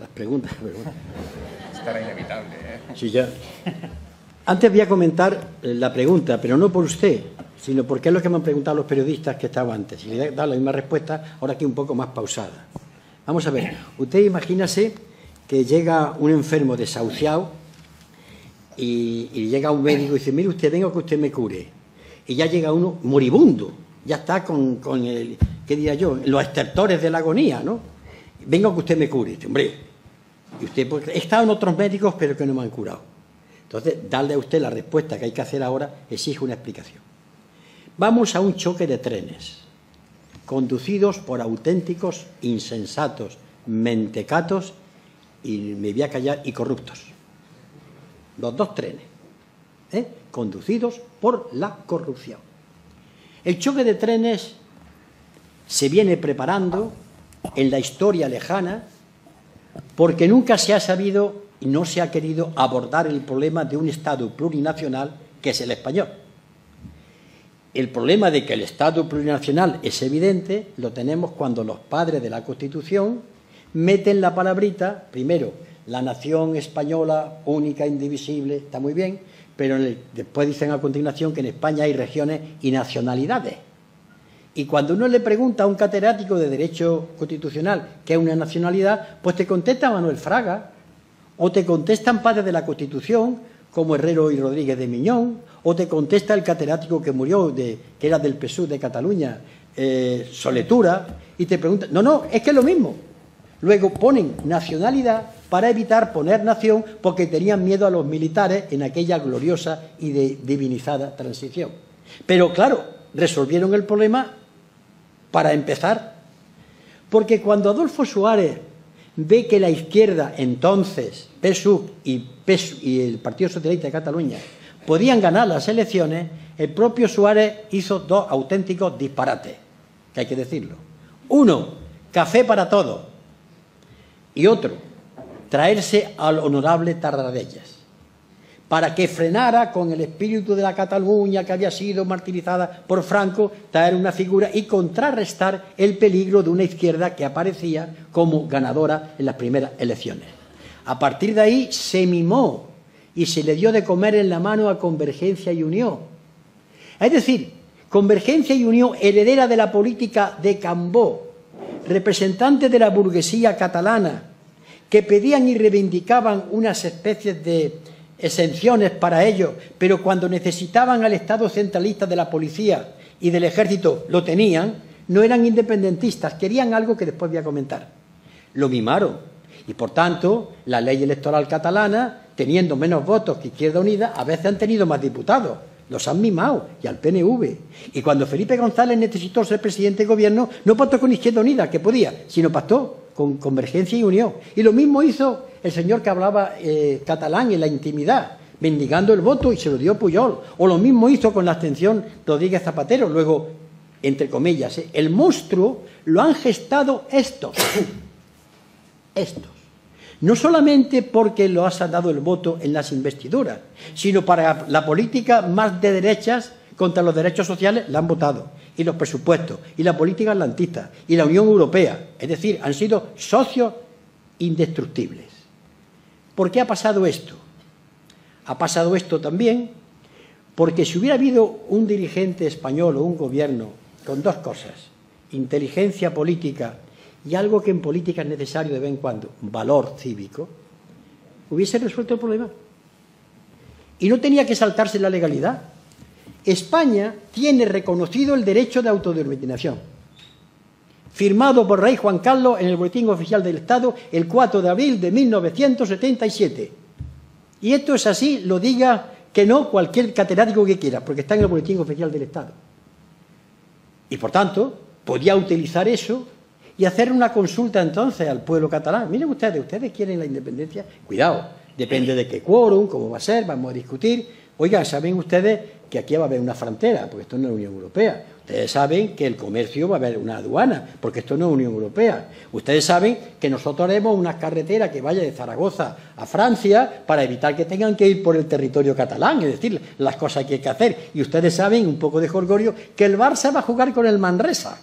las preguntas. Estará inevitable, ¿eh? Sí, ya. Antes voy a comentar la pregunta, pero no por usted, sino porque es lo que me han preguntado los periodistas que estaban antes. Y le he dado la misma respuesta, ahora aquí un poco más pausada. Vamos a ver, usted imagínase que llega un enfermo desahuciado y llega un médico y dice, mire usted, venga que usted me cure. Y ya llega uno moribundo, ya está con el, ¿qué diría yo?, los estertores de la agonía, ¿no? Venga que usted me cure. Dice, hombre, y usted, porque he estado en otros médicos pero que no me han curado. Entonces, darle a usted la respuesta que hay que hacer ahora exige una explicación. Vamos a un choque de trenes, conducidos por auténticos insensatos, mentecatos, y me voy a callar, y corruptos. Los dos trenes, conducidos por la corrupción. El choque de trenes se viene preparando en la historia lejana porque nunca se ha sabido y no se ha querido abordar el problema de un Estado plurinacional que es el español. El problema de que el Estado plurinacional es evidente lo tenemos cuando los padres de la Constitución meten la palabrita, primero, la nación española única, indivisible, está muy bien, pero después dicen a continuación que en España hay regiones y nacionalidades. Y cuando uno le pregunta a un catedrático de Derecho Constitucional qué es una nacionalidad, pues te contesta Manuel Fraga, o te contestan padres de la Constitución, como Herrero y Rodríguez de Miñón, o te contesta el catedrático que murió, que era del PSUV de Cataluña, Soletura, y te preguntan, no, es que es lo mismo. Luego ponen nacionalidad para evitar poner nación porque tenían miedo a los militares en aquella gloriosa y divinizada transición. Pero claro, resolvieron el problema para empezar, porque cuando Adolfo Suárez ve que la izquierda, entonces PSUV y el Partido Socialista de Cataluña, podían ganar las elecciones, el propio Suárez hizo dos auténticos disparates, que hay que decirlo. Uno, café para todos, y otro, traerse al honorable Tarradellas, para que frenara con el espíritu de la Cataluña que había sido martirizada por Franco, traer una figura y contrarrestar el peligro de una izquierda que aparecía como ganadora en las primeras elecciones. A partir de ahí se mimó y se le dio de comer en la mano a Convergencia y Unió. Es decir, Convergencia y Unió, heredera de la política de Cambó, representantes de la burguesía catalana, que pedían y reivindicaban unas especies de exenciones para ellos, pero cuando necesitaban al Estado centralista de la policía y del ejército lo tenían, no eran independentistas, querían algo que después voy a comentar. Lo mimaron y, por tanto, la ley electoral catalana, teniendo menos votos que Izquierda Unida, a veces han tenido más diputados. Los han mimado, y al PNV. Y cuando Felipe González necesitó ser presidente de gobierno, no pactó con Izquierda Unida, que podía, sino pactó con Convergencia y Unión. Y lo mismo hizo el señor que hablaba catalán en la intimidad, mendigando el voto, y se lo dio Pujol. O lo mismo hizo con la abstención Rodríguez Zapatero. Luego, entre comillas, el monstruo lo han gestado estos. No solamente porque lo has dado el voto en las investiduras, sino para la política más de derechas contra los derechos sociales la han votado, y los presupuestos, y la política atlantista, y la Unión Europea. Es decir, han sido socios indestructibles. ¿Por qué ha pasado esto? Ha pasado esto también porque si hubiera habido un dirigente español o un gobierno con dos cosas, inteligencia política y algo que en política es necesario de vez en cuando, valor cívico, hubiese resuelto el problema. Y no tenía que saltarse la legalidad. España tiene reconocido el derecho de autodeterminación, firmado por Rey Juan Carlos en el Boletín Oficial del Estado el 4 de abril de 1977. Y esto es así, lo diga que no cualquier catedrático que quiera, porque está en el Boletín Oficial del Estado. Y por tanto, podía utilizar eso y hacer una consulta entonces al pueblo catalán. Miren ustedes quieren la independencia. Cuidado, depende de qué quórum, cómo va a ser, vamos a discutir. Oigan, ¿saben ustedes que aquí va a haber una frontera? Porque esto no es Unión Europea. Ustedes saben que el comercio va a haber una aduana, porque esto no es Unión Europea. Ustedes saben que nosotros haremos una carretera que vaya de Zaragoza a Francia para evitar que tengan que ir por el territorio catalán, es decir, las cosas que hay que hacer. Y ustedes saben, un poco de jolgorio, que el Barça va a jugar con el Manresa.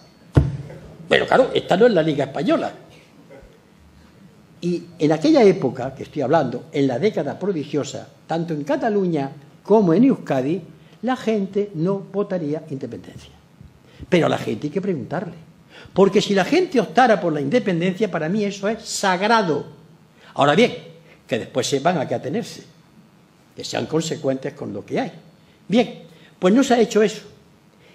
Pero claro, esta no es la Liga Española. Y en aquella época, que estoy hablando, en la década prodigiosa, tanto en Cataluña como en Euskadi, la gente no votaría independencia. Pero a la gente hay que preguntarle. Porque si la gente optara por la independencia, para mí eso es sagrado. Ahora bien, que después sepan a qué atenerse, que sean consecuentes con lo que hay. Bien, pues no se ha hecho eso.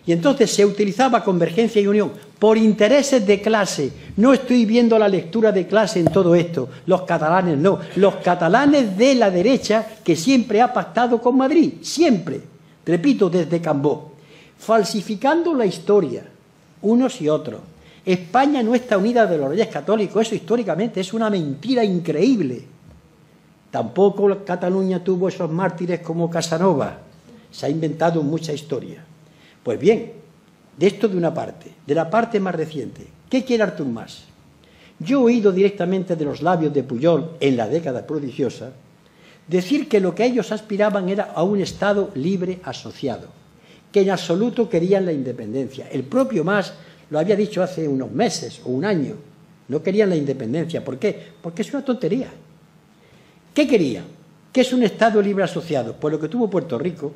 Y entonces se utilizaba convergencia y unión por intereses de clase. No estoy viendo la lectura de clase en todo esto. Los catalanes no. Los catalanes de la derecha que siempre ha pactado con Madrid. Siempre. Repito, desde Cambó. Falsificando la historia, unos y otros. España no está unida de los Reyes Católicos. Eso históricamente es una mentira increíble. Tampoco Cataluña tuvo esos mártires como Casanova. Se ha inventado mucha historia. Pues bien, de esto de una parte, de la parte más reciente, ¿qué quiere Artur Mas? Yo he oído directamente de los labios de Pujol en la década prodigiosa decir que lo que ellos aspiraban era a un Estado libre asociado, que en absoluto querían la independencia. El propio Mas lo había dicho hace unos meses o un año, no querían la independencia. ¿Por qué? Porque es una tontería. ¿Qué querían? ¿Qué es un Estado libre asociado? Pues lo que tuvo Puerto Rico.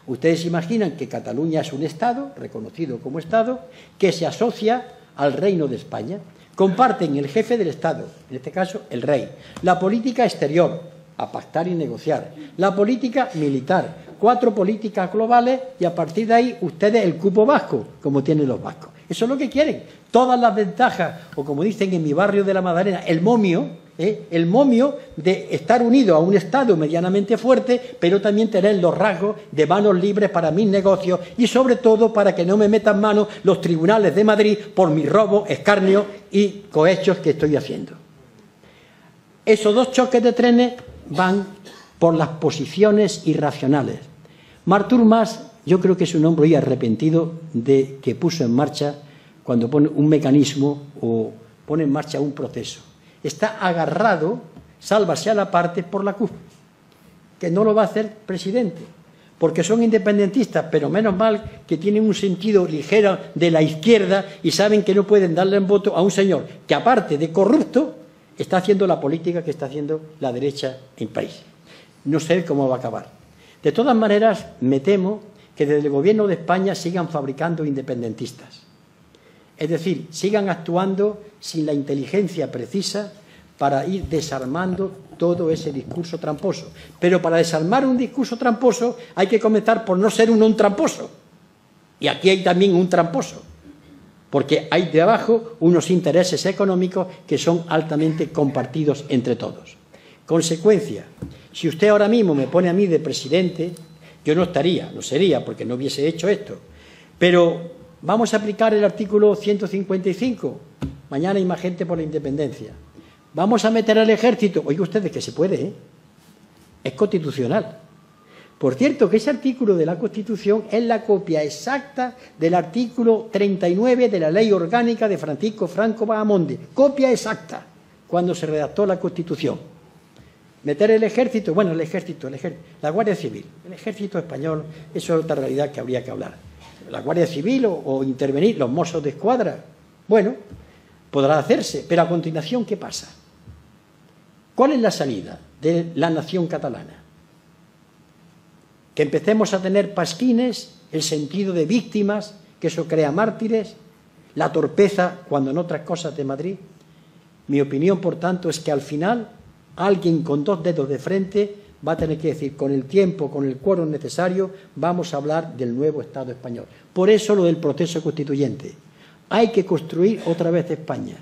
Ustedes imaginan que Cataluña es un Estado, reconocido como Estado, que se asocia al Reino de España. Comparten el jefe del Estado, en este caso el rey. La política exterior, a pactar y negociar. La política militar, 4 políticas globales y a partir de ahí ustedes el cupo vasco, como tienen los vascos. Eso es lo que quieren. Todas las ventajas, o como dicen en mi barrio de La Madalena, el momio de estar unido a un Estado medianamente fuerte, pero también tener los rasgos de manos libres para mis negocios y sobre todo para que no me metan mano los tribunales de Madrid por mis robos, escarnios y cohechos que estoy haciendo. Esos 2 choques de trenes van por las posiciones irracionales. Artur Mas, yo creo que es un hombre hoy arrepentido de que puso en marcha, cuando pone un mecanismo o pone en marcha un proceso. Está agarrado, sálvase a la parte, por la CUP, que no lo va a hacer presidente, porque son independentistas, pero menos mal que tienen un sentido ligero de la izquierda y saben que no pueden darle en voto a un señor que, aparte de corrupto, está haciendo la política que está haciendo la derecha en el país. No sé cómo va a acabar. De todas maneras, me temo que desde el gobierno de España sigan fabricando independentistas. Es decir, sigan actuando sin la inteligencia precisa para ir desarmando todo ese discurso tramposo. Pero para desarmar un discurso tramposo hay que comenzar por no ser un tramposo. Y aquí hay también un tramposo, porque hay debajo unos intereses económicos que son altamente compartidos entre todos. Consecuencia, si usted ahora mismo me pone a mí de presidente, yo no sería, porque no hubiese hecho esto. Pero vamos a aplicar el artículo 155. Mañana hay más gente por la independencia. Vamos a meter al ejército. Oiga ustedes que se puede, ¿eh? Es constitucional. Por cierto, que ese artículo de la Constitución es la copia exacta del artículo 39 de la Ley Orgánica de Francisco Franco Bahamonde. Copia exacta, cuando se redactó la Constitución. Meter el ejército, bueno, el ejército, la Guardia Civil, el ejército español, eso es otra realidad que habría que hablar. La Guardia Civil o intervenir los Mossos de Escuadra, bueno, podrá hacerse, pero a continuación, ¿qué pasa? ¿Cuál es la salida de la nación catalana? Que empecemos a tener pasquines, el sentido de víctimas, que eso crea mártires, la torpeza cuando en otras cosas de Madrid. Mi opinión, por tanto, es que al final alguien con 2 dedos de frente va a tener que decir, con el tiempo, con el quórum necesario, vamos a hablar del nuevo Estado español. Por eso lo del proceso constituyente. Hay que construir otra vez España.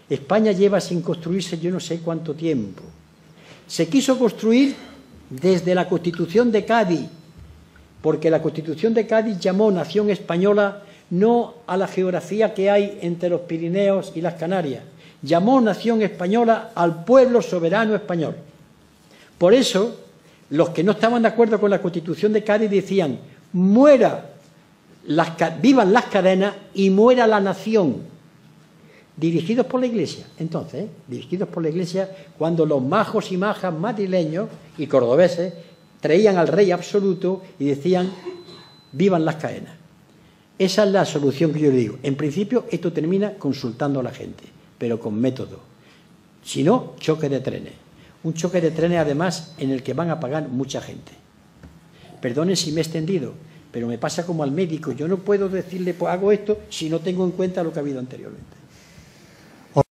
España lleva sin construirse yo no sé cuánto tiempo. Se quiso construir desde la Constitución de Cádiz, porque la Constitución de Cádiz llamó nación española no a la geografía que hay entre los Pirineos y las Canarias, llamó nación española al pueblo soberano español. Por eso, los que no estaban de acuerdo con la Constitución de Cádiz decían, vivan las cadenas y muera la nación. Dirigidos por la Iglesia, entonces, dirigidos por la Iglesia, cuando los majos y majas madrileños y cordobeses traían al rey absoluto y decían, vivan las cadenas. Esa es la solución que yo le digo. En principio, esto termina consultando a la gente, pero con método. Si no, choque de trenes. Un choque de trenes, además, en el que van a pagar mucha gente. Perdonen si me he extendido, pero me pasa como al médico. Yo no puedo decirle, pues hago esto, si no tengo en cuenta lo que ha habido anteriormente.